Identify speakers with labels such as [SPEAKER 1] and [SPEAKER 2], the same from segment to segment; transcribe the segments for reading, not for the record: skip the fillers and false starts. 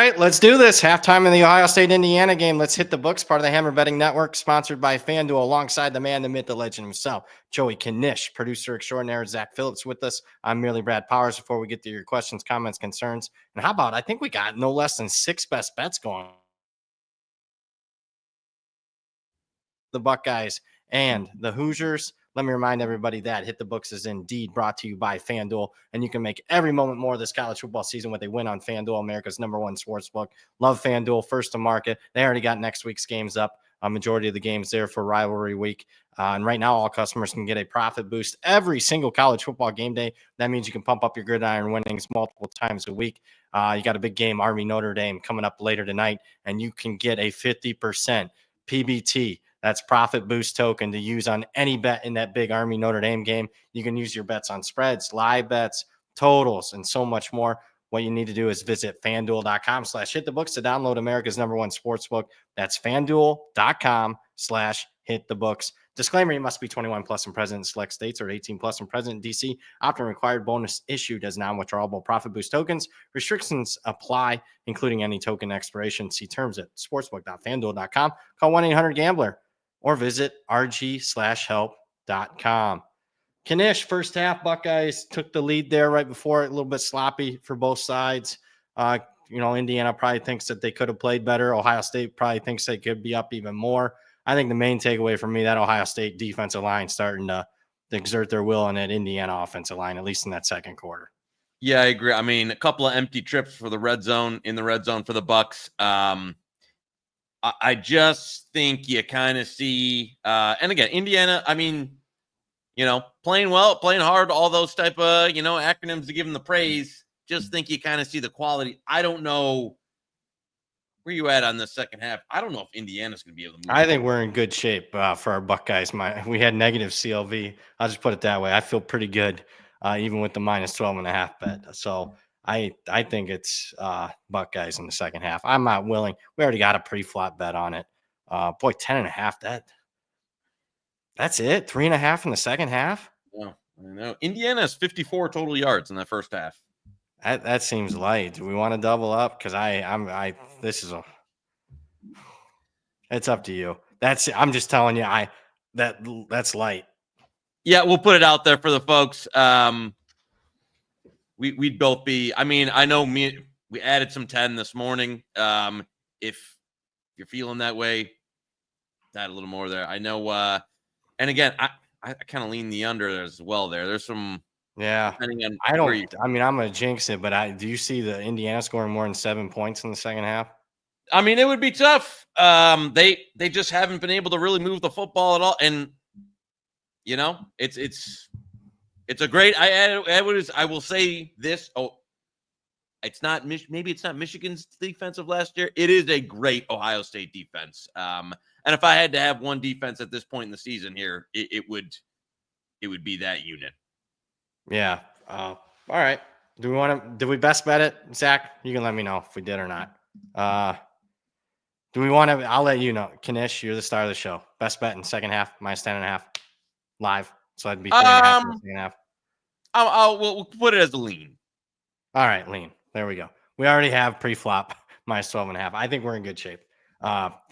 [SPEAKER 1] right, let's do this. Halftime in the Ohio State Indiana game. Let's hit the books. Part of the Hammer Betting Network, sponsored by FanDuel, alongside the man, the myth, the legend himself, Joey Knish, producer extraordinaire, Zach Phillips with us. I'm merely Brad Powers. Before we get to your questions, comments, concerns, and how about I think we got no less than 6 best bets going. The Buckeyes and the Hoosiers. Let me remind everybody that Hit the Books is indeed brought to you by FanDuel, and you can make every moment more this college football season with a win on FanDuel, America's #1 sportsbook. Love FanDuel, first to market. They already got next week's games up. A majority of the games there for rivalry week. And right now, all customers can get a profit boost every single college football game day. That means you can pump up your gridiron winnings multiple times a week. You got a big game, Army Notre Dame, coming up later tonight, and you can get a 50% PBT. That's profit boost token to use on any bet in that big Army Notre Dame game. You can use your bets on spreads, live bets, totals, and so much more. What you need to do is visit FanDuel.com/hitthebooks to download America's #1 sportsbook. That's FanDuel.com/hitthebooks. Disclaimer, you must be 21 plus and present in select states or 18 plus and present in DC. Often required, bonus issued as non-withdrawable profit boost tokens. Restrictions apply, including any token expiration. See terms at sportsbook.fanduel.com. Call 1-800-GAMBLER or visit rg/help.com. Knish, first half, Buckeyes took the lead there right before it, a little bit sloppy for both sides. Indiana probably thinks that they could have played better. Ohio State probably thinks they could be up even more. I think the main takeaway for me, that Ohio State defensive line starting to exert their will on that Indiana offensive line, at least in that second quarter.
[SPEAKER 2] Yeah, I agree. I mean, a couple of empty trips for the red zone for the Bucks. I just think you kind of see, and again, Indiana, I mean, playing well, playing hard, all those type of, acronyms to give them the praise. Just think you kind of see the quality. I don't know where you at on the second half. I don't know if Indiana's going to be able to move.
[SPEAKER 1] I think we're in good shape for our Buckeyes. We had negative CLV. I'll just put it that way. I feel pretty good, even with the -12.5 bet. So I think it's Buckeyes in the second half. I'm not willing. We already got a pre-flop bet on it. 10.5. That's it. 3.5 in the second half.
[SPEAKER 2] Yeah, I know. Indiana has 54 total yards in that first half.
[SPEAKER 1] That seems light. Do we want to double up? Because it's up to you. I'm just telling you, that's light.
[SPEAKER 2] Yeah, we'll put it out there for the folks. We'd both be. I mean, I know we added some 10 this morning. If you're feeling that way, add a little more there. I know. And again, I kind of lean the under as well. There's some.
[SPEAKER 1] Yeah, I'm going to jinx it, but do you see the Indiana scoring more than 7 points in the second half?
[SPEAKER 2] I mean, it would be tough. They just haven't been able to really move the football at all, and it's a great. I will say this. Oh, it's not. Maybe it's not Michigan's defense of last year. It is a great Ohio State defense. And if I had to have one defense at this point in the season here, it would be that unit.
[SPEAKER 1] Yeah. All right. Do we best bet it, Zach? You can let me know if we did or not. Do we want to? I'll let you know. Knish, you're the star of the show. Best bet in second half, -10.5, live. So that'd be 3.5 in the second half.
[SPEAKER 2] We'll put it as a lean.
[SPEAKER 1] All right, lean. There we go. We already have pre-flop -12.5. I think we're in good shape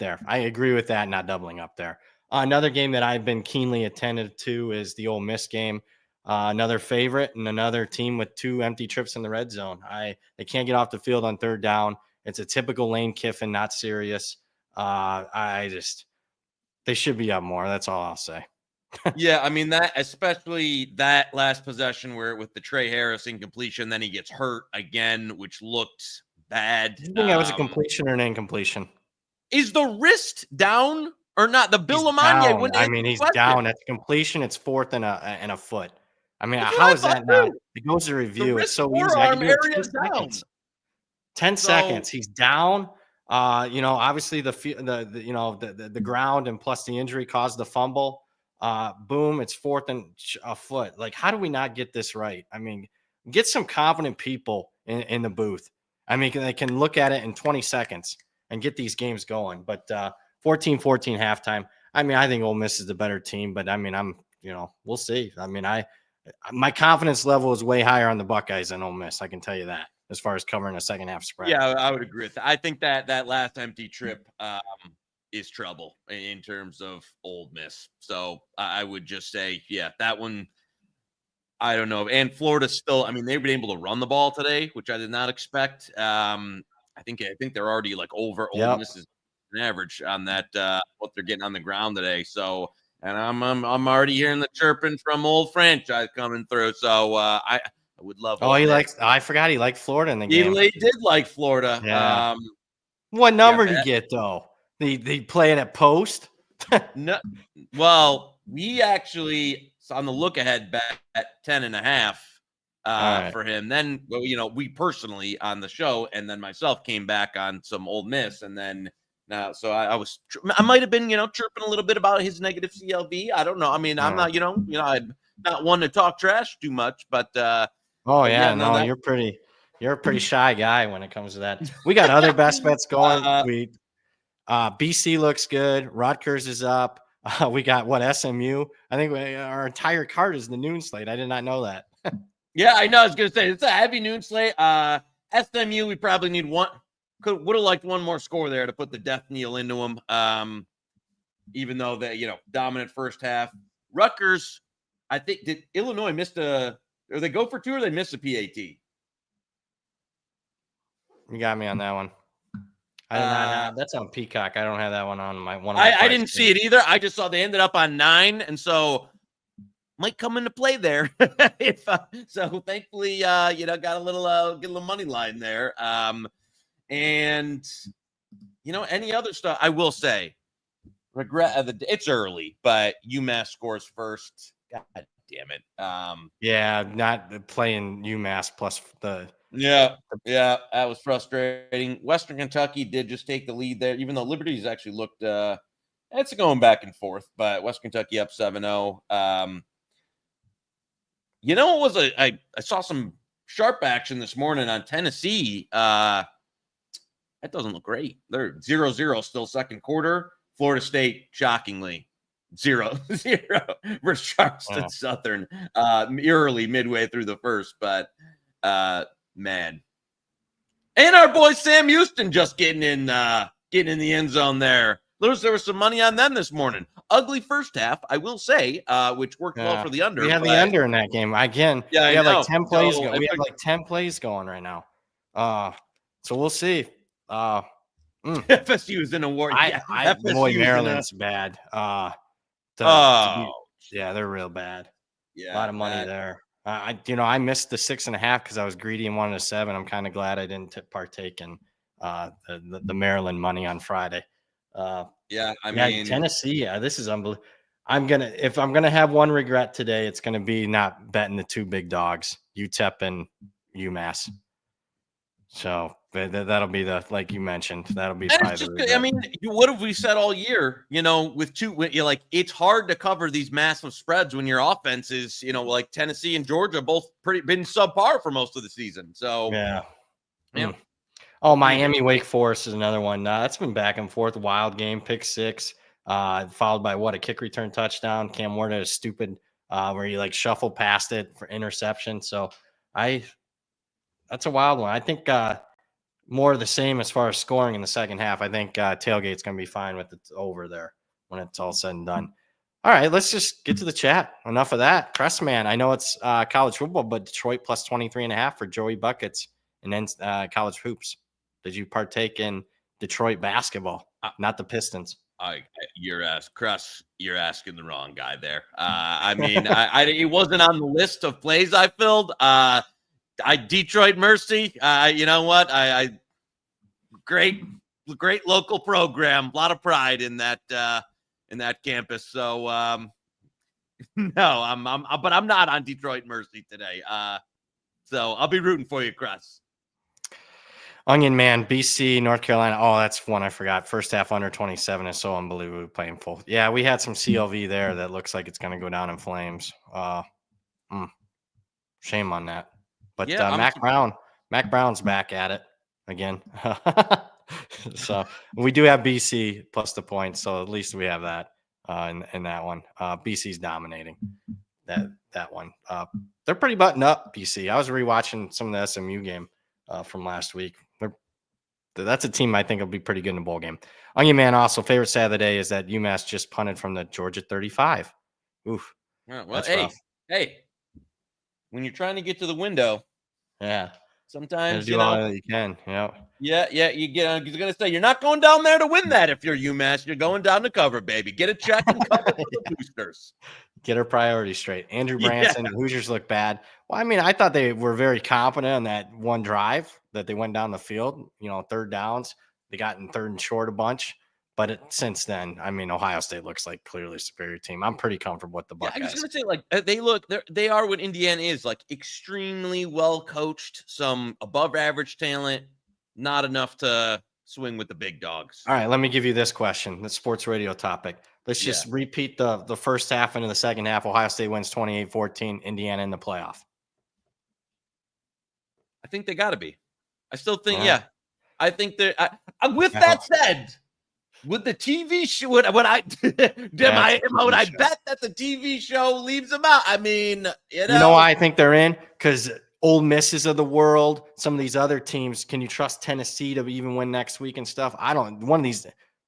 [SPEAKER 1] there. I agree with that, not doubling up there. Another game that I've been keenly attentive to is the Ole Miss game. Another favorite and another team with 2 empty trips in the red zone. They can't get off the field on third down. It's a typical Lane Kiffin, not serious. They should be up more. That's all I'll say.
[SPEAKER 2] Yeah, I mean, especially that last possession where with the Trey Harris incompletion, then he gets hurt again, which looked bad.
[SPEAKER 1] Do you think that was a completion or an incompletion?
[SPEAKER 2] Is the wrist down or not? The Bill Lamagna.
[SPEAKER 1] He's down. That's completion. It's 4th and a foot. I mean, how is that not? It goes to review. It's so easy. I can do it 10 seconds. 10 seconds. He's down. Obviously the ground and plus the injury caused the fumble. Boom. It's 4th and a foot. Like, how do we not get this right? I mean, get some competent people in the booth. I mean, they can look at it in 20 seconds and get these games going. But 14-14 halftime. I mean, I think Ole Miss is the better team, but I mean, we'll see. I mean, my confidence level is way higher on the Buckeyes than Ole Miss. I can tell you that. as far as covering a second half spread.
[SPEAKER 2] Yeah, I would agree with that. I think that last empty trip is trouble in terms of Ole Miss. So I would just say, yeah, that one, I don't know. And Florida still, I mean, they've been able to run the ball today, which I did not expect. I think they're already like over Ole Miss's average on that what they're getting on the ground today. So, and I'm already hearing the chirping from old franchise coming through. So I would love.
[SPEAKER 1] Oh, I forgot he liked Florida in the game.
[SPEAKER 2] He did like Florida.
[SPEAKER 1] Yeah. What number did he get though? They play it at post.
[SPEAKER 2] No, well, we actually on the look ahead bet at 10.5 for him. Then, we personally on the show, and then myself came back on some Ole Miss, and then so I might have been, chirping a little bit about his negative CLV. I don't know. I mean, I'm not, I'm not one to talk trash too much, but
[SPEAKER 1] you're a pretty shy guy when it comes to that. We got other best bets going. BC looks good. Rutgers is up. We got SMU. I think our entire card is the noon slate. I did not know that.
[SPEAKER 2] Yeah, I know. I was going to say it's a heavy noon slate. SMU, we probably need one. Would have liked one more score there to put the death kneel into them. Even though they, dominant first half. Rutgers, I think, did Illinois or they go for 2 or they miss a PAT?
[SPEAKER 1] You got me on that one. I did not have that's on Peacock. I don't have that one on my one.
[SPEAKER 2] I didn't see it either. I just saw they ended up on 9, and so might come into play there. So thankfully, got a little money line there. And any other stuff. I will say, it's early, but UMass scores first. God damn it.
[SPEAKER 1] Yeah, not playing UMass plus the.
[SPEAKER 2] Yeah, that was frustrating. Western Kentucky did just take the lead there, even though Liberty's actually looked it's going back and forth, but Western Kentucky up 7-0. I saw some sharp action this morning on Tennessee. That doesn't look great. They're 0-0 still second quarter. Florida State, shockingly, 0-0 versus Charleston Southern early midway through the first, but man. And our boy Sam Houston just getting in the end zone there. There was some money on them this morning. Ugly first half, I will say, which worked well for the under.
[SPEAKER 1] We have the under in that game. Again, we have like 10 plays going. We have like 10 plays going right now. So we'll see.
[SPEAKER 2] FSU is in a war.
[SPEAKER 1] Maryland's bad. They're real bad.
[SPEAKER 2] Yeah,
[SPEAKER 1] a lot of money there. I missed the 6.5 because I was greedy and wanted a 7. I'm kind of glad I didn't partake in the Maryland money on Friday. Tennessee. This is unbelievable. If I'm gonna have one regret today, it's gonna be not betting the 2 big dogs, UTEP and UMass. So that'll be like you mentioned, that'll be.
[SPEAKER 2] What have we said all year? It's hard to cover these massive spreads when your offense is, like Tennessee and Georgia both been subpar for most of the season. So
[SPEAKER 1] yeah. Oh, Miami Wake Forest is another one. That's been back and forth. Wild game, pick 6, followed by a kick return touchdown. Cam Ward had a stupid where he shuffle past it for interception. So that's a wild one. I think more of the same as far as scoring in the second half. I think Tailgate's going to be fine with it over there when it's all said and done. All right, let's just get to the chat. Enough of that. Pressman, I know it's college football, but Detroit plus 23.5 for Joey Buckets and then college hoops. Did you partake in Detroit basketball, not the Pistons?
[SPEAKER 2] You're asking the wrong guy there. It wasn't on the list of plays I filled. Detroit Mercy. You know what? Great local program. A lot of pride in that campus. So no, but I'm not on Detroit Mercy today. So I'll be rooting for you, Chris.
[SPEAKER 1] Onion Man, BC, North Carolina. Oh, that's one I forgot. First half under 27 is so unbelievably painful. Yeah, we had some CLV there that looks like it's going to go down in flames. Shame on that. But Mac Brown's back at it again. So we do have BC plus the points, so at least we have that in that one. BC's dominating that one. They're pretty buttoned up, BC. I was rewatching some of the SMU game. from last week. That's a team I think will be pretty good in the bowl game. Onion Man also, favorite stat of the day is that UMass just punted from the Georgia 35. Oof.
[SPEAKER 2] Well,
[SPEAKER 1] That's
[SPEAKER 2] hey,
[SPEAKER 1] rough.
[SPEAKER 2] when you're trying to get to the window,
[SPEAKER 1] Yeah.
[SPEAKER 2] sometimes,
[SPEAKER 1] Do all that you can. Yeah.
[SPEAKER 2] Yeah, you're going to say you're not going down there to win that if you're UMass. You're going down to cover, baby. Get a check and cover for the boosters.
[SPEAKER 1] Get our priorities straight. Andrew
[SPEAKER 2] Yeah.
[SPEAKER 1] Branson, Hoosiers look bad. Well, I mean, I thought they were very confident on that one drive that they went down the field, third downs. They got in third and short a bunch. But since then, I mean, Ohio State looks like clearly superior team. I'm pretty comfortable with the
[SPEAKER 2] Yeah, I
[SPEAKER 1] Buckeyes.
[SPEAKER 2] was going to say, like, they are what Indiana is, like, extremely well coached, some above average talent, not enough to swing with the big dogs.
[SPEAKER 1] All right, let me give you this question, the sports radio topic. Let's just repeat the first half into the second half. Ohio State wins 28-14, Indiana in the playoff.
[SPEAKER 2] I think they got to be. I still think,
[SPEAKER 1] All right.
[SPEAKER 2] I think they're. With that said, would the TV show? Would I bet that the TV show leaves them out? I mean,
[SPEAKER 1] you know why I think they're in? Because Ole Misses of the world, some of these other teams. Can you trust Tennessee to even win next week and stuff? I don't.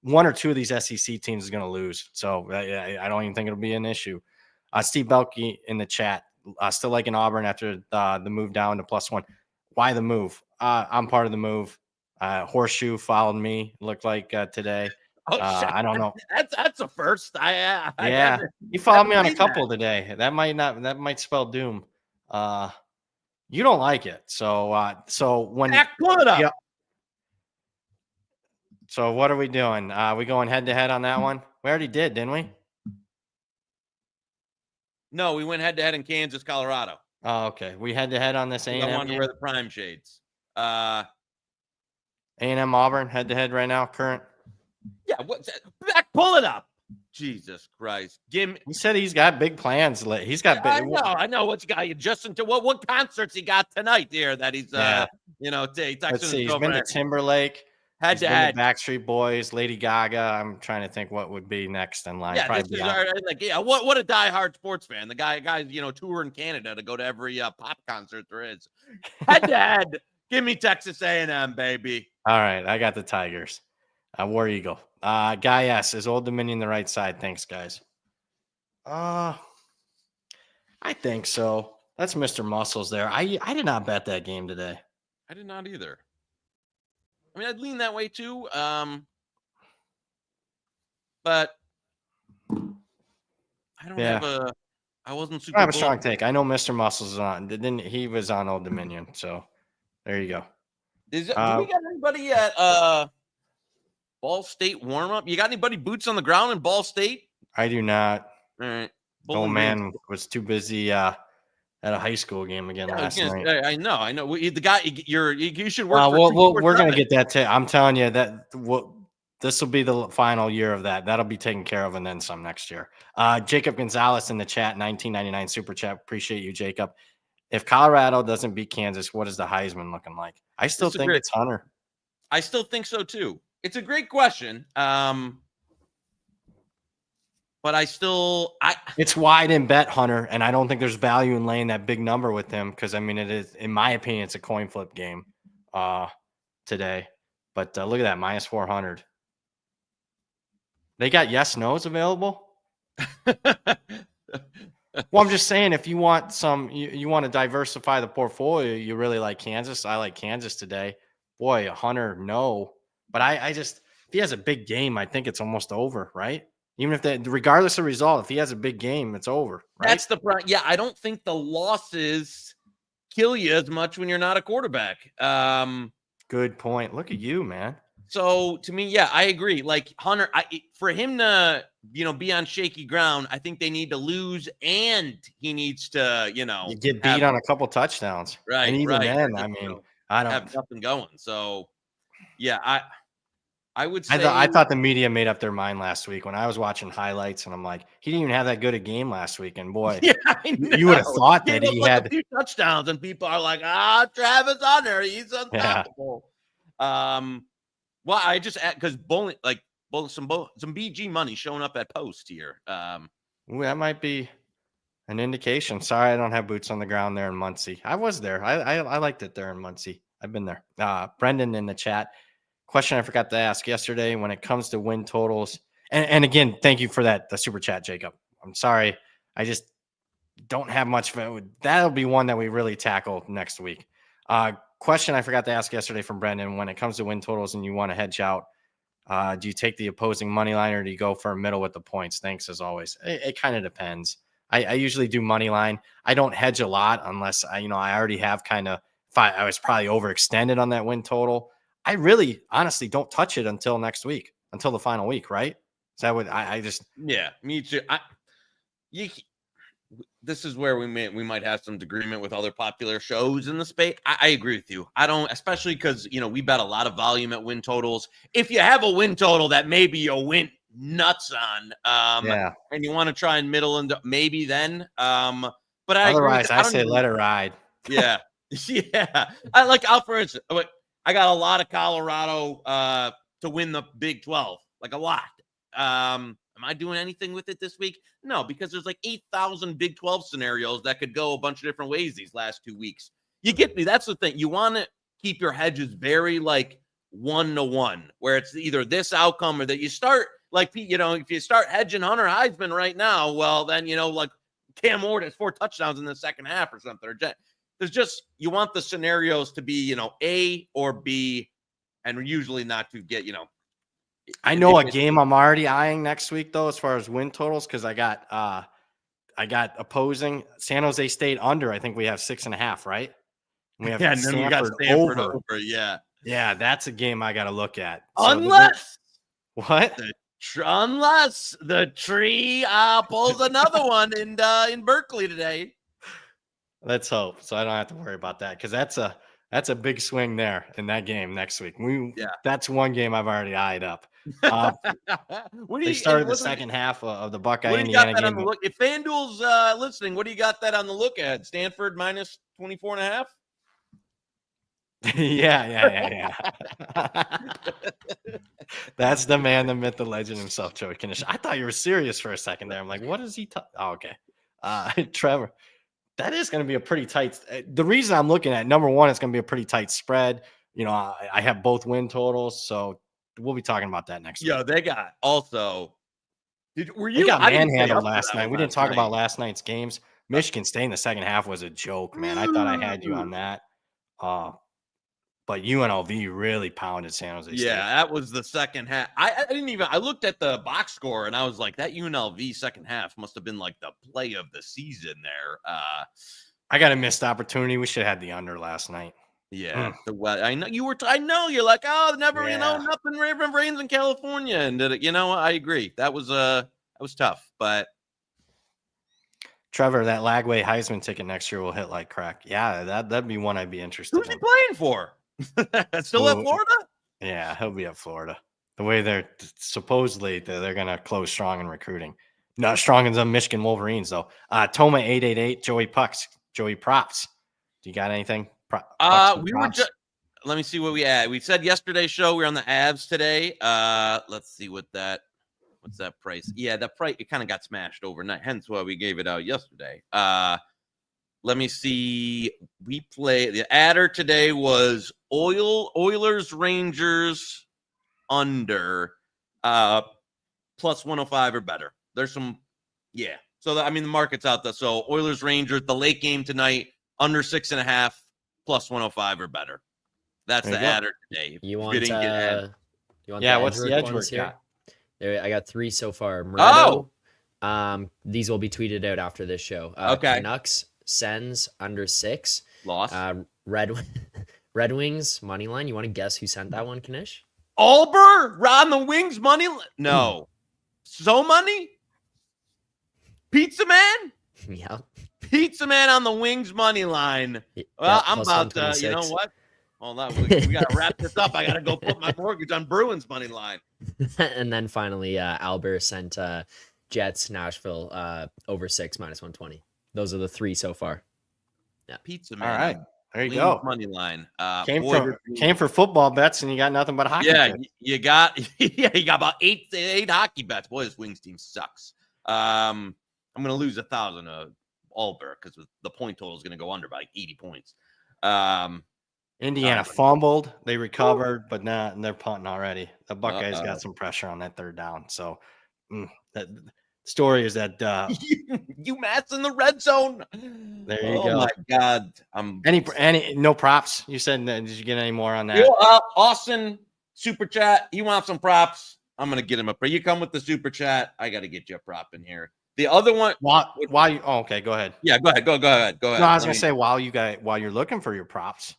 [SPEAKER 1] One or two of these SEC teams is going to lose, so I don't even think it'll be an issue. Steve Belkey in the chat, still liking Auburn after the move down to +1. Why the move? I'm part of the move. Horseshoe followed me. Looked like today. I don't know.
[SPEAKER 2] That's a first.
[SPEAKER 1] You followed me on a couple today. That might spell doom. You don't like it, so when
[SPEAKER 2] pull it up.
[SPEAKER 1] Yeah. So what are we doing? We going head to head on that one? We already did, didn't we?
[SPEAKER 2] No, we went head to head in Kansas, Colorado.
[SPEAKER 1] Oh, okay. We head to head on this A&M.
[SPEAKER 2] I wanted to wear the prime shades.
[SPEAKER 1] A&M Auburn head to head right now, current.
[SPEAKER 2] Yeah, what's that? Pull it up. Jesus Christ.
[SPEAKER 1] He said he's got big plans. He's got big.
[SPEAKER 2] I know what's got you adjusting to what concerts he got tonight there that he's
[SPEAKER 1] Let's see. He's been to Timberlake.
[SPEAKER 2] Head to head.
[SPEAKER 1] Backstreet Boys, Lady Gaga. I'm trying to think what would be next in line.
[SPEAKER 2] Yeah, what a diehard sports fan. The guy, tour in Canada to go to every pop concert there is. Head to head. Give me Texas A&M, baby.
[SPEAKER 1] All right, I got the Tigers. War Eagle. Guy S, is Old Dominion the right side? Thanks, guys. I think so. That's Mr. Muscles there. I did not bet that game today.
[SPEAKER 2] I did not either. I mean, I'd lean that way too. But I don't have I wasn't super.
[SPEAKER 1] I have a strong take. I know Mr. Muscles is on. He was on Old Dominion, so there you go.
[SPEAKER 2] Do we got anybody at Ball State warm up? You got anybody boots on the ground in Ball State?
[SPEAKER 1] I do not.
[SPEAKER 2] All right.
[SPEAKER 1] Old man was too busy at a high school game again last night.
[SPEAKER 2] I know. The guy, you should work.
[SPEAKER 1] We're gonna get that. I'm telling you that this will be the final year of that. That'll be taken care of, and then some next year. Jacob Gonzalez in the chat, 1999 super chat. Appreciate you, Jacob. If Colorado doesn't beat Kansas, what is the Heisman looking like? I still think it's Hunter.
[SPEAKER 2] I still think so too. It's a great question. But it's
[SPEAKER 1] wide in bet Hunter, and I don't think there's value in laying that big number with him because I mean it is, in my opinion, it's a coin flip game today. But look at that, -400. They got yes nos available. Well, I'm just saying, if you want you want to diversify the portfolio, you really like Kansas. I like Kansas today. Boy, Hunter, no. But I just, if he has a big game, I think it's almost over, right? Even if regardless of result, if he has a big game, it's over. Right?
[SPEAKER 2] That's the problem. Yeah, I don't think the losses kill you as much when you're not a quarterback.
[SPEAKER 1] Good point. Look at you, man.
[SPEAKER 2] So to me, yeah, I agree. Like Hunter, for him to be on shaky ground, I think they need to lose, and he needs to
[SPEAKER 1] you get beat on a couple touchdowns,
[SPEAKER 2] right?
[SPEAKER 1] And even then, I mean, I don't
[SPEAKER 2] have nothing going. So yeah, I would say
[SPEAKER 1] I thought the media made up their mind last week when I was watching highlights, and I'm like, he didn't even have that good a game last week. And boy,
[SPEAKER 2] yeah, I know.
[SPEAKER 1] You would have thought that he had
[SPEAKER 2] a few touchdowns, and people are like, Travis Hunter, he's unstoppable.
[SPEAKER 1] Yeah.
[SPEAKER 2] Well, I just because bowling some BG money showing up at post here.
[SPEAKER 1] That might be an indication. Sorry, I don't have boots on the ground there in Muncie. I was there. I liked it there in Muncie. I've been there. Brendan in the chat. Question I forgot to ask yesterday when it comes to win totals. And again, thank you for that, the super chat, Jacob. I'm sorry. I just don't have much. That'll be one that we really tackle next week. Question I forgot to ask yesterday from Brendan. When it comes to win totals and you want to hedge out, do you take the opposing money line or do you go for a middle with the points? Thanks as always. It kind of depends. I usually do money line. I don't hedge a lot unless I already have kind of. I was probably overextended on that win total. I really, honestly, don't touch it until next week, until the final week, right? So I just.
[SPEAKER 2] Yeah, me too. This is where we might have some agreement with other popular shows in the space. I agree with you. I don't, especially because we bet a lot of volume at win totals. If you have a win total that maybe you went nuts on, and you want to try and middle and maybe then, but
[SPEAKER 1] otherwise I say let it ride.
[SPEAKER 2] Yeah, yeah. For instance, I got a lot of Colorado to win the Big 12, like a lot. Am I doing anything with it this week? No, because there's like 8,000 Big 12 scenarios that could go a bunch of different ways these last 2 weeks. You get me? That's the thing. You want to keep your hedges very like 1-to-1, where it's either this outcome or that you start like, if you start hedging Hunter Heisman right now, well, then, like Cam Ward has 4 touchdowns in the second half or something. There's just, you want the scenarios to be, A or B, and usually not to get,
[SPEAKER 1] I know a game I'm already eyeing next week though, as far as win totals, because I got opposing San Jose State under. I think we have 6.5, right? And we have Stanford over.
[SPEAKER 2] Yeah,
[SPEAKER 1] that's a game I got to look at.
[SPEAKER 2] Unless
[SPEAKER 1] what?
[SPEAKER 2] Unless the tree pulls another one in Berkeley today.
[SPEAKER 1] Let's hope. So I don't have to worry about that, because that's a big swing there in that game next week. That's one game I've already eyed up. They started the second half of the Buckeye Indiana game.
[SPEAKER 2] If FanDuel's listening, what do you got that on the look at? Stanford minus 24.5?
[SPEAKER 1] Yeah. That's the man, the myth, the legend himself, Joey Knish. I thought you were serious for a second there. I'm like, what is he? Okay. Trevor, that is going to be a pretty tight. The reason I'm looking at number one, it's going to be a pretty tight spread. I have both win totals, so we'll be talking about that next week.
[SPEAKER 2] Yeah, they got also.
[SPEAKER 1] They got manhandled last night. We didn't talk about last night's games. Michigan State in the second half was a joke, man. I thought I had you on that. But UNLV really pounded San Jose State.
[SPEAKER 2] Yeah, that was the second half. I looked at the box score and I was like, that UNLV second half must have been like the play of the season there.
[SPEAKER 1] I got a missed opportunity. We should have had the under last night.
[SPEAKER 2] Yeah. I know you were. I know you're like, nothing rains in California, and I agree. That was tough, but.
[SPEAKER 1] Trevor, that Lagway Heisman ticket next year will hit like crack. Yeah, that'd be one I'd be interested in.
[SPEAKER 2] Who's he playing for? Still at Florida?
[SPEAKER 1] Yeah, he'll be at Florida. The way they're supposedly they're going to close strong in recruiting. Not strong in the Michigan Wolverines, though. Toma 888, Joey Props. Do you got anything?
[SPEAKER 2] Let me see what we had. We said yesterday's show we're on the Avs today. Let's see what's that price. Yeah, that price, it kind of got smashed overnight, hence why we gave it out yesterday. Let me see. The adder today was Oilers Rangers under plus 105 or better. There's some, yeah. So the market's out there. So Oilers Rangers, the late game tonight, under 6.5 plus 105 or better. That's the adder today.
[SPEAKER 3] You want what's
[SPEAKER 1] the Edgeworth here?
[SPEAKER 3] There, I got 3 so far. Moretto, these will be tweeted out after this show.
[SPEAKER 2] Okay.
[SPEAKER 3] Canucks, Sens under 6.
[SPEAKER 2] Lost.
[SPEAKER 3] Red Wings money line. You want to guess who sent that one, Knish?
[SPEAKER 2] Auburn on the Wings money. No. So money. Pizza Man.
[SPEAKER 3] Yeah.
[SPEAKER 2] Pizza Man on the Wings money line. Well, I'm about to. You know what? Hold on, we got to wrap this up. I got to go put my mortgage on Bruins money line.
[SPEAKER 3] And then finally, Albert sent Jets Nashville over 6 minus 120. Those are the 3 so far.
[SPEAKER 2] Yeah, Pizza Man.
[SPEAKER 1] All right, there you go.
[SPEAKER 2] Money line.
[SPEAKER 1] Came for football bets, and you got nothing but hockey.
[SPEAKER 2] Yeah,
[SPEAKER 1] bets.
[SPEAKER 2] you got about eight hockey bets. Boy, this Wings team sucks. I'm gonna lose 1,000 Albert because the point total is gonna go under by like 80 points.
[SPEAKER 1] Indiana fumbled. They recovered, but not, and they're punting already. The Buckeyes got some pressure on that third down. So the story is that
[SPEAKER 2] UMass in the red zone.
[SPEAKER 1] There you go.
[SPEAKER 2] Oh my God.
[SPEAKER 1] Any no props? You said, did you get any more on that?
[SPEAKER 2] Austin super chat. He wants some props. I'm gonna get him a prop. You come with the super chat. I got to get you a prop in here. The other one.
[SPEAKER 1] Why? Okay, go ahead.
[SPEAKER 2] Yeah, go ahead. Go ahead.
[SPEAKER 1] No, I was gonna say while you're looking for your props.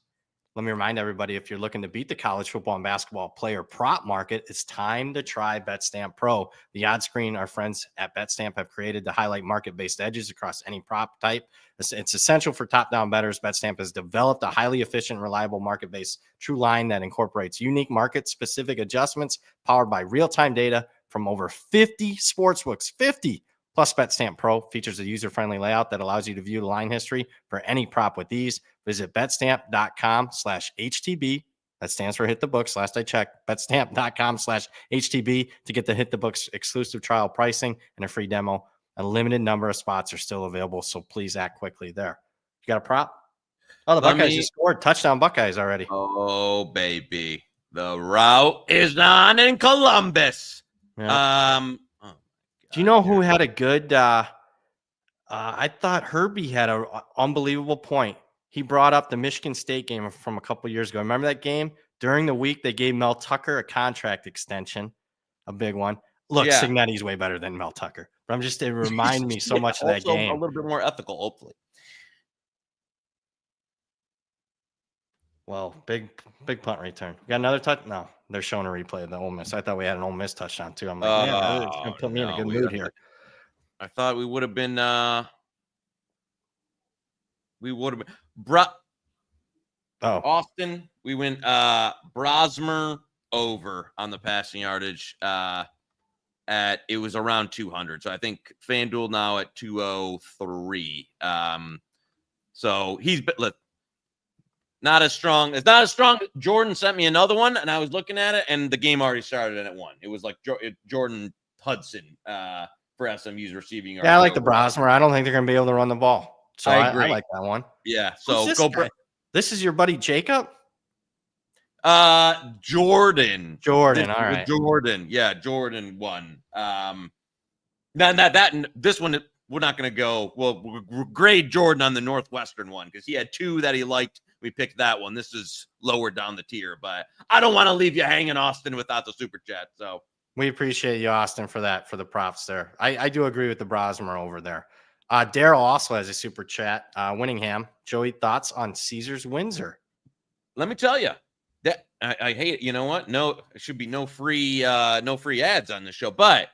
[SPEAKER 1] Let me remind everybody, if you're looking to beat the college football and basketball player prop market, it's time to try Betstamp Pro. The odds screen our friends at Betstamp have created to highlight market-based edges across any prop type. It's essential for top-down bettors. Betstamp has developed a highly efficient, reliable market-based true line that incorporates unique market-specific adjustments powered by real-time data from over 50 sportsbooks. 50! Plus, Betstamp Pro features a user-friendly layout that allows you to view the line history for any prop with ease. Visit betstamp.com/HTB. That stands for Hit the Books. Last I checked, betstamp.com/HTB to get the Hit the Books exclusive trial pricing and a free demo. A limited number of spots are still available, so please act quickly there. You got a prop? Oh, the Buckeyes just scored. Touchdown Buckeyes already.
[SPEAKER 2] Oh, baby. The route is on in Columbus.
[SPEAKER 1] Yeah. Do you know who had a good I thought Herbie had an unbelievable point. He brought up the Michigan State game from a couple years ago. Remember that game? During the week, they gave Mel Tucker a contract extension, a big one. Look, Cignetti's way better than Mel Tucker. But I'm just, it reminded me so much of that game.
[SPEAKER 2] A little bit more ethical, hopefully.
[SPEAKER 1] Well, big punt return. You got another touch? No, they're showing a replay of the Ole Miss. I thought we had an Ole Miss touchdown too. I'm like, man, it's going to put me in a good mood here.
[SPEAKER 2] I thought we would have been Austin. We went Brosmer over on the passing yardage it was around 200. So I think FanDuel now at 203. So he's not as strong. It's not as strong. Jordan sent me another one, and I was looking at it, and the game already started and it won. It was like Jordan Hudson for SMU's receiving yard.
[SPEAKER 1] Yeah, I like the Brosmer. I don't think they're going to be able to run the ball. So I like that one.
[SPEAKER 2] Yeah. So
[SPEAKER 1] this is your buddy Jacob?
[SPEAKER 2] Jordan.
[SPEAKER 1] All right.
[SPEAKER 2] Jordan. Yeah, Jordan won. This one we're not going to go. Well, we'll grade Jordan on the Northwestern one because he had two that he liked. We picked that one. This is lower down the tier, but I don't want to leave you hanging, Austin, without the super chat. So
[SPEAKER 1] we appreciate you, Austin, for that, for the props there. I do agree with the Brosmer over there. Daryl also has a super chat. Winningham, Joey, thoughts on Caesars Windsor?
[SPEAKER 2] Let me tell you that I hate it. You know what? No, it should be no free ads on the show, but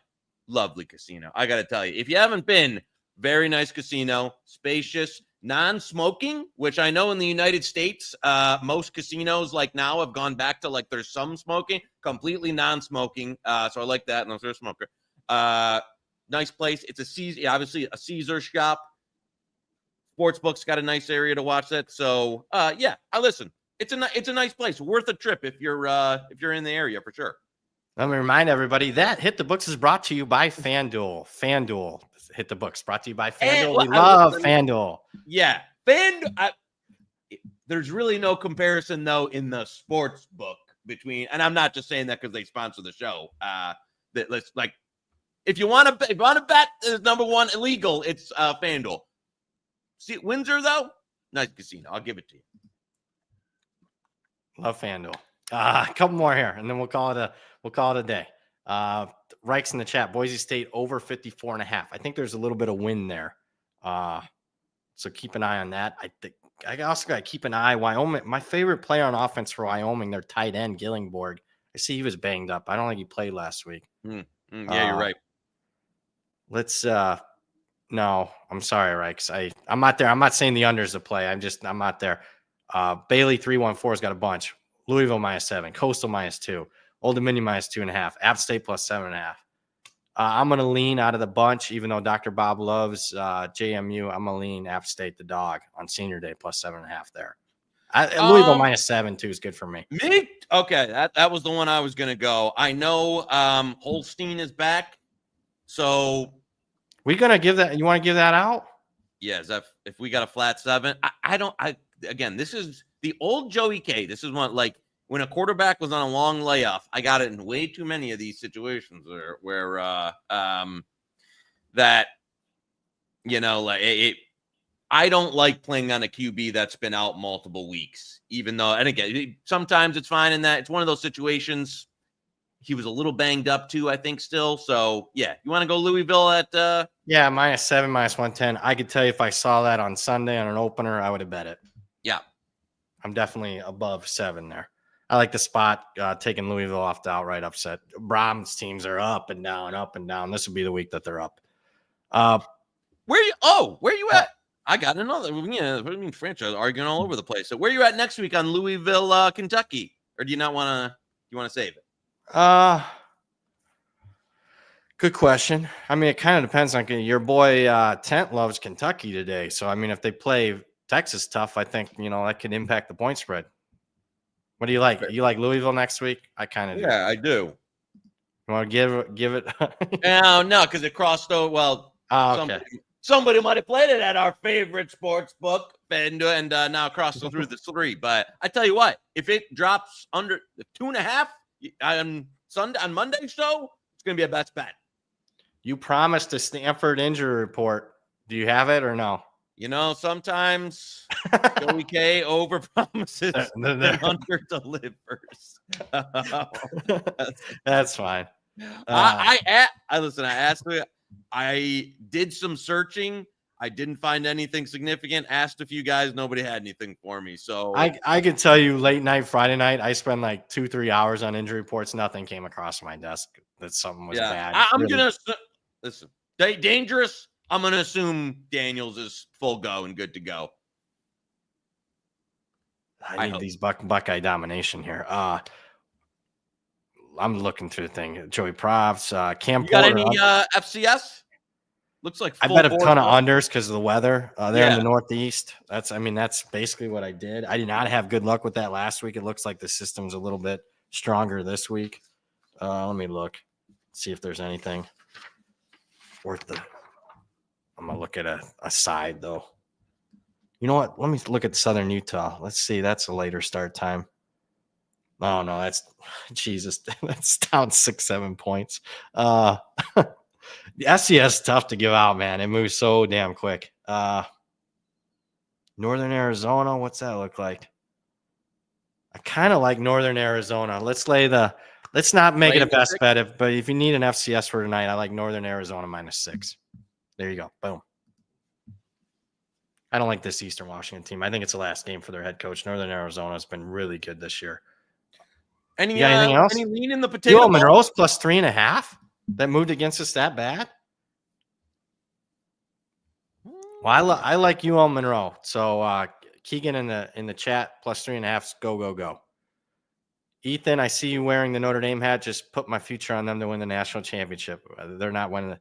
[SPEAKER 2] lovely casino. I got to tell you, if you haven't been, very nice casino, spacious, non-smoking, which I know in the United States, most casinos like now have gone back to like there's some smoking, completely non-smoking. So I like that. Unless they're a smoker. Nice place. It's obviously a Caesar shop. Sportsbook's got a nice area to watch that. So I listen. It's a nice place. Worth a trip if you're in the area for sure.
[SPEAKER 1] Let me remind everybody that Hit the Books is brought to you by FanDuel. FanDuel, Hit the Books, brought to you by FanDuel. We love FanDuel.
[SPEAKER 2] Yeah, FanDuel. There's really no comparison though in the sports book between, and I'm not just saying that because they sponsor the show. If you want to bet is number one illegal, it's FanDuel. See Windsor though, nice casino. I'll give it to you.
[SPEAKER 1] Love FanDuel. A couple more here, and then we'll call it a day. Reich's in the chat. Boise State over 54.5. I think there's a little bit of win there. So keep an eye on that. I think I also got to keep an eye. Wyoming, my favorite player on offense for Wyoming, their tight end, Gillingborg. I see he was banged up. I don't think he played last week.
[SPEAKER 2] Yeah, you're right.
[SPEAKER 1] Let's no, I'm sorry, Reich's. I'm not there. I'm not saying the unders to play. I'm not there. Bailey 314's got a bunch. Louisville -7, Coastal -2, Old Dominion -2.5, App State +7.5. I'm going to lean out of the bunch, even though Dr. Bob loves JMU. I'm going to lean App State the dog on Senior Day +7.5 there. Louisville -7 too is good for me.
[SPEAKER 2] Me? Okay, that was the one I was going to go. I know Holstein is back, so
[SPEAKER 1] we going to give that. You want to give that out?
[SPEAKER 2] Yes. If we got a flat 7, I don't. Again, this is the old Joey K. This is one like when a quarterback was on a long layoff. I got it in way too many of these situations where that I don't like playing on a QB that's been out multiple weeks, even though, and again, sometimes it's fine in that it's one of those situations. He was a little banged up too, I think, still. So, yeah, you want to go Louisville at
[SPEAKER 1] Yeah, -7, -110. I could tell you if I saw that on Sunday on an opener, I would have bet it.
[SPEAKER 2] Yeah.
[SPEAKER 1] I'm definitely above 7 there. I like the spot taking Louisville off the outright upset. Brahms teams are up and down, up and down. This would be the week that they're up.
[SPEAKER 2] Where you at? I got another. What do you mean franchise arguing all over the place? So where you at next week on Louisville, Kentucky? Or do you not want to? You want to save it?
[SPEAKER 1] Good question. I mean, it kind of depends on your boy. Tent loves Kentucky today, so I mean, if they play Texas tough, I think that could impact the point spread. What do you like? You like Louisville next week? I kind of do.
[SPEAKER 2] Yeah, I do.
[SPEAKER 1] You want to give it?
[SPEAKER 2] No, because it crossed over. Well,
[SPEAKER 1] okay.
[SPEAKER 2] Somebody might have played it at our favorite sports book and now crossing through the 3. But I tell you what, if it drops under the 2.5 on Monday's show, it's going to be a best bet.
[SPEAKER 1] You promised a Stanford injury report. Do you have it or no?
[SPEAKER 2] Sometimes Joey K over promises and under delivers.
[SPEAKER 1] That's fine.
[SPEAKER 2] I asked. I did some searching. I didn't find anything significant. Asked a few guys. Nobody had anything for me. So
[SPEAKER 1] I could tell you late night, Friday night, I spent like 2-3 hours on injury reports. Nothing came across my desk that something was bad.
[SPEAKER 2] I'm really. Going to listen. Dangerous. I'm going to assume Daniels is full go and good to go.
[SPEAKER 1] I need these Buckeye domination here. I'm looking through the thing. Joey Props, Cam
[SPEAKER 2] Porter.
[SPEAKER 1] You
[SPEAKER 2] got any FCS? Looks like
[SPEAKER 1] I bet a ton of unders because of the weather. They're in the Northeast. That's basically what I did. I did not have good luck with that last week. It looks like the system's a little bit stronger this week. Let me look, see if there's anything worth the. I'm gonna look at a side though. You know what? Let me look at Southern Utah. Let's see. That's a later start time. Oh no, that's Jesus. That's down 6-7 points. The FCS is tough to give out, man. It moves so damn quick. Northern Arizona, what's that look like? I kind of like Northern Arizona. Let's not make it a best bet, but if you need an FCS for tonight, I like Northern Arizona -6. There you go. Boom. I don't like this Eastern Washington team. I think it's the last game for their head coach. Northern Arizona has been really good this year.
[SPEAKER 2] Anything else? Any lean in the potato?
[SPEAKER 1] UL Monroe's +3.5. That moved against us that bad. Well, I like UL Monroe. So Keegan in the chat +3.5. Go. Ethan, I see you wearing the Notre Dame hat. Just put my future on them to win the national championship. They're not winning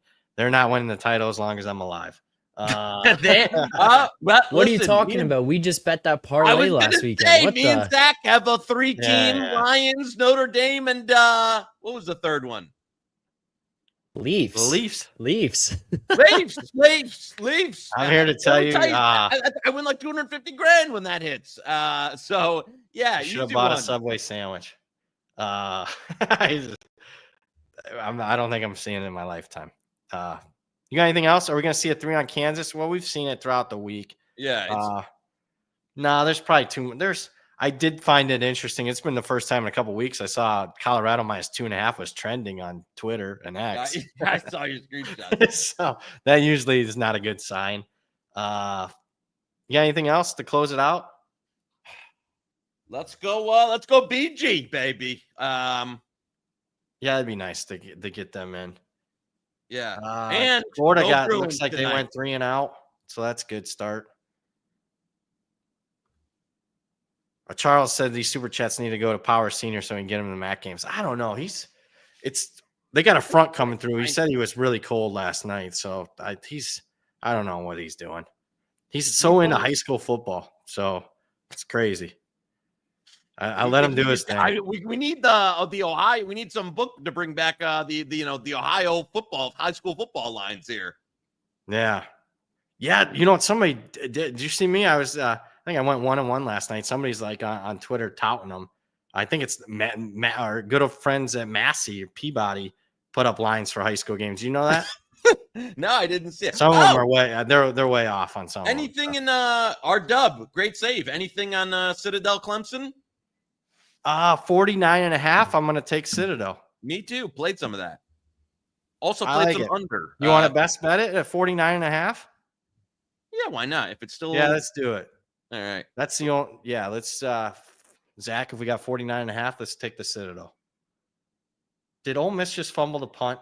[SPEAKER 1] the title as long as I'm alive.
[SPEAKER 3] What are you talking about? We just bet that parlay last weekend.
[SPEAKER 2] And Zach have a 3-team Lions, Notre Dame, and what was the third one?
[SPEAKER 3] Leafs.
[SPEAKER 2] Leafs.
[SPEAKER 1] I'm here to tell you.
[SPEAKER 2] I win like $250,000 when that hits. So yeah,
[SPEAKER 1] you should have bought a Subway sandwich. I don't think I'm seeing it in my lifetime. You got anything else? Are we going to see a 3 on Kansas? Well, we've seen it throughout the week.
[SPEAKER 2] Yeah.
[SPEAKER 1] There's probably too. I did find it interesting. It's been the first time in a couple weeks I saw Colorado -2.5 was trending on Twitter and X.
[SPEAKER 2] I saw your screenshot.
[SPEAKER 1] So that usually is not a good sign. You got anything else to close it out?
[SPEAKER 2] Let's go BG, baby.
[SPEAKER 1] Yeah, it'd be nice to get them in.
[SPEAKER 2] Yeah.
[SPEAKER 1] And Florida looks like they went 3 and out. So that's a good start. Charles said these super chats need to go to Power Senior so we can get him in the MAC games. I don't know. They got a front coming through. He said he was really cold last night. So I don't know what he's doing. He's so into high school football. So it's crazy. I let him do his thing.
[SPEAKER 2] We need the Ohio. We need some book to bring back the Ohio high school football lines here.
[SPEAKER 1] Yeah. Somebody did you see me? I think I went 1-1 last night. Somebody's like on Twitter touting them. I think it's our good old friends at Massey or Peabody put up lines for high school games. You know that?
[SPEAKER 2] No, I didn't see it.
[SPEAKER 1] Some of them are way they're way off on some.
[SPEAKER 2] Anything in our dub? Great save. Anything on Citadel Clemson?
[SPEAKER 1] 49.5. I'm going to take Citadel.
[SPEAKER 2] Me too. Played some of that. Also
[SPEAKER 1] I
[SPEAKER 2] played
[SPEAKER 1] like
[SPEAKER 2] some
[SPEAKER 1] it.
[SPEAKER 2] under.
[SPEAKER 1] You want to best bet it at 49.5?
[SPEAKER 2] Yeah, why not? If it's still
[SPEAKER 1] Yeah, let's do it.
[SPEAKER 2] all right.
[SPEAKER 1] That's the only. Yeah, let's. Zach, if we got 49.5, let's take the Citadel. Did Ole Miss just fumble the punt?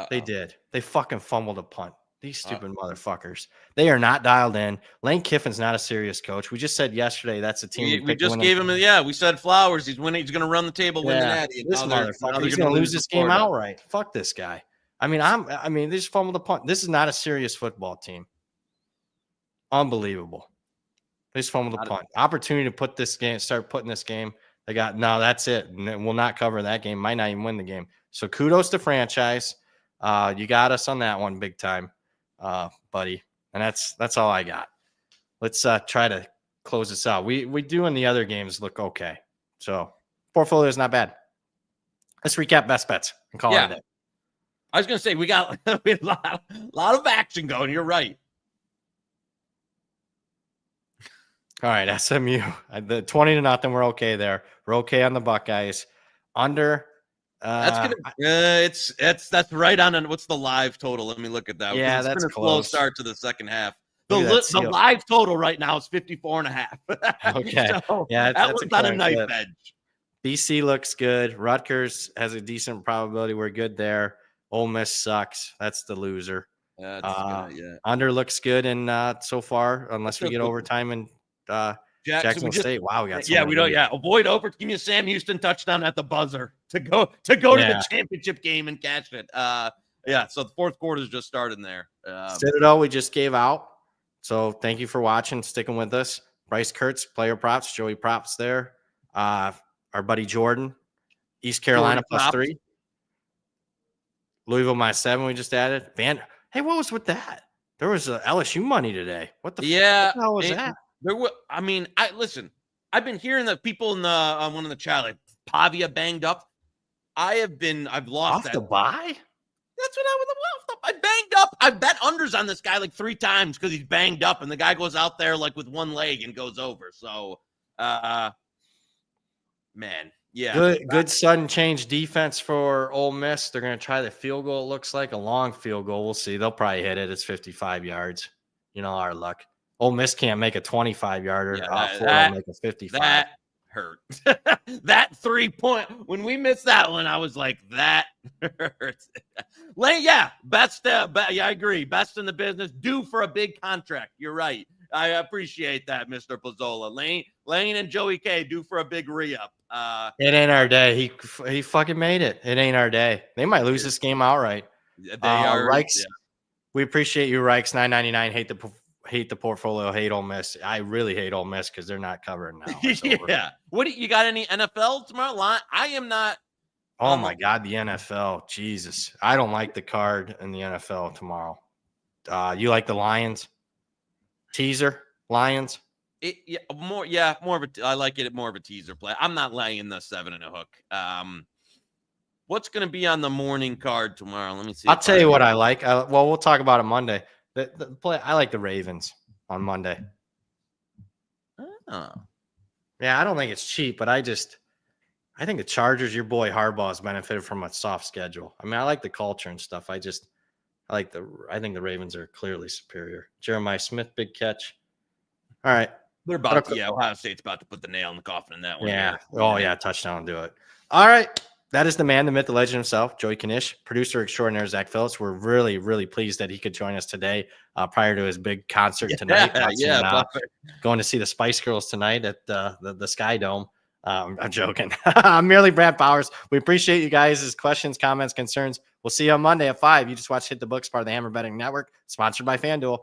[SPEAKER 1] They did. They fucking fumbled a punt. These stupid motherfuckers. They are not dialed in. Lane Kiffin's not a serious coach. We just said yesterday that's a team.
[SPEAKER 2] We just gave him. We said Flowers. He's winning. He's going to run the table, win the natty.
[SPEAKER 1] This motherfucker. He's going to lose this game outright. Fuck this guy. I mean, they just fumbled the punt. This is not a serious football team. Unbelievable. They just fumbled the punt. Opportunity to start putting this game. They got no. That's it. We'll not cover that game. Might not even win the game. So kudos to franchise. You got us on that one big time, buddy. And that's all I got. Let's try to close this out. We do in the other games look okay. So portfolio is not bad. Let's recap best bets and call it a day.
[SPEAKER 2] I was going to say we had a lot of action going. You're right.
[SPEAKER 1] All right, SMU. The 20-0. We're okay there. We're okay on the Buckeyes. Under.
[SPEAKER 2] That's gonna. That's right on. What's the live total? Let me look at that.
[SPEAKER 1] Yeah,
[SPEAKER 2] it's
[SPEAKER 1] that's
[SPEAKER 2] been a
[SPEAKER 1] close.
[SPEAKER 2] slow start to the second half. The live total right now is 54.5.
[SPEAKER 1] Okay.
[SPEAKER 2] So
[SPEAKER 1] yeah,
[SPEAKER 2] that one's on a knife edge.
[SPEAKER 1] BC looks good. Rutgers has a decent probability. We're good there. Ole Miss sucks. That's the loser. Under looks good, and so far, unless we get overtime and Jacksonville State. Wow, we got
[SPEAKER 2] we don't. Yeah, avoid over. Give me a Sam Houston touchdown at the buzzer to go to the championship game and catch it. So the fourth quarter's just starting there.
[SPEAKER 1] Citadel we just gave out. So thank you for watching, sticking with us. Bryce Kurtz, player props, Joey props there. Our buddy Jordan, East Carolina +3. Louisville -7 we just added. Hey, what was with that? There was a LSU money today. What the hell was that?
[SPEAKER 2] There were. I mean, listen. I've been hearing that people in the one in the chat like Pavia banged up. I've lost
[SPEAKER 1] off
[SPEAKER 2] that.
[SPEAKER 1] The buy.
[SPEAKER 2] That's what I banged up. I bet unders on this guy like 3 times because he's banged up, and the guy goes out there like with one leg and goes over. So, man, yeah,
[SPEAKER 1] good sudden change defense for Ole Miss. They're going to try the field goal. It looks like a long field goal. We'll see. They'll probably hit it. It's 55 yards. You know our luck. Ole Miss can't make a 25-yarder. Florida make a 55.
[SPEAKER 2] That hurt. That 3-point. When we missed that one, I was like, that hurts. Lane, I agree. Best in the business. Due for a big contract. You're right. I appreciate that, Mr. Pizzola. Lane and Joey K due for a big re-up.
[SPEAKER 1] It ain't our day. He fucking made it. It ain't our day. They might lose this game outright.
[SPEAKER 2] They are.
[SPEAKER 1] Reichs, we appreciate you, Reichs. $9.99. Hate the portfolio. Hate Ole Miss. I really hate Ole Miss because they're not covering now.
[SPEAKER 2] Yeah. What do you got? Any NFL tomorrow? I am not.
[SPEAKER 1] Oh my God, the NFL. Jesus, I don't like the card in the NFL tomorrow. You like the Lions? Teaser Lions.
[SPEAKER 2] More of a. I like it more of a teaser play. I'm not laying the 7 and a hook. What's going to be on the morning card tomorrow? Let me see.
[SPEAKER 1] I'll tell you what I like. We'll talk about it Monday. The play. I like the Ravens on Monday.
[SPEAKER 2] Oh.
[SPEAKER 1] Yeah, I don't think it's cheap, but I think the Chargers, your boy Harbaugh, has benefited from a soft schedule. I mean, I like the culture and stuff. I think the Ravens are clearly superior. Jeremiah Smith, big catch. All right.
[SPEAKER 2] They're about to, Ohio State's about to put the nail in the coffin in that one.
[SPEAKER 1] Yeah. Oh, yeah. Touchdown. Do it. All right. That is the man, the myth, the legend himself, Joey Knish, producer extraordinaire Zach Phillips. We're really, really pleased that he could join us today prior to his big concert tonight. Going to see the Spice Girls tonight at the Sky Dome. I'm joking. I'm merely Brad Powers. We appreciate you guys' questions, comments, concerns. We'll see you on Monday at 5. You just watched Hit the Books, part of the Hammer Betting Network, sponsored by FanDuel.